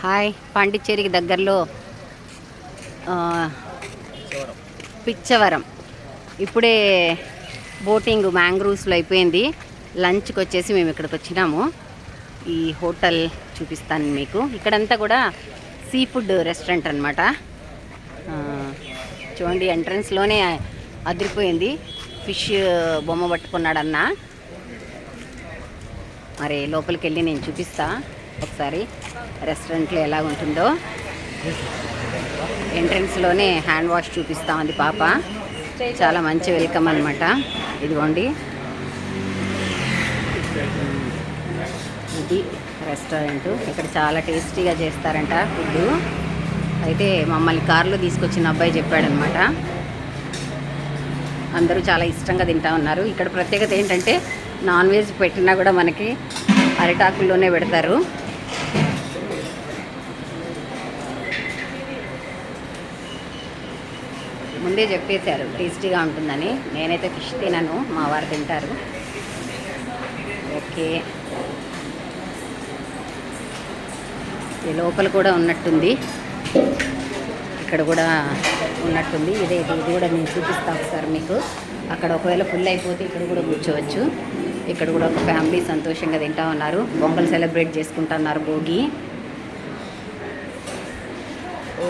Hi, పాండిచ్చేరికి దగ్గరలో పిచ్చవరం. ఇప్పుడే boating మ్యాంగ్రూవ్స్లో అయిపోయింది. లంచ్కి వచ్చేసి మేము ఇక్కడికి వచ్చినాము. ఈ హోటల్ చూపిస్తాను మీకు. ఇక్కడంతా కూడా సీ ఫుడ్ రెస్టారెంట్ అనమాట. చూడండి, ఎంట్రన్స్లోనే అదిరిపోయింది. ఫిష్ బొమ్మ పట్టుకున్నాడన్న. మరి లోపలికి వెళ్ళి నేను చూపిస్తా ఒకసారి రెస్టారెంట్లో ఎలా ఉంటుందో. ఎంట్రన్స్లోనే హ్యాండ్ వాష్ చూపిస్తా ఉంది పాప. చాలా మంచి వెల్కమ్ అనమాట. ఇదిగోండి, ఇది రెస్టారెంట్. ఇక్కడ చాలా టేస్టీగా చేస్తారంట ఫుడ్. అయితే మమ్మల్ని కారులో తీసుకొచ్చిన అబ్బాయి చెప్పాడనమాట. అందరూ చాలా ఇష్టంగా తింటా ఉన్నారు. ఇక్కడ ప్రత్యేకత ఏంటంటే నాన్ వెజ్ పెట్టినా కూడా మనకి అరిటాకుల్లోనే పెడతారు. ముందే చెప్పేశారు టేస్టీగా ఉంటుందని. నేనైతే ఫిష్ తినను, మా వారు తింటారు. ఓకే, ఈ లోపల కూడా ఉన్నట్టుంది, ఇక్కడ కూడా ఉన్నట్టుంది. ఇది కూడా నేను చూపిస్తాను ఒకసారి మీకు. అక్కడ ఒకవేళ ఫుల్ అయిపోతే ఇక్కడ కూడా కూర్చోవచ్చు. ఇక్కడ కూడా ఒక ఫ్యామిలీ సంతోషంగా తింటా ఉన్నారు. పొంగల్ సెలబ్రేట్ చేసుకుంటున్నారు, భోగి.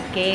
ఓకే,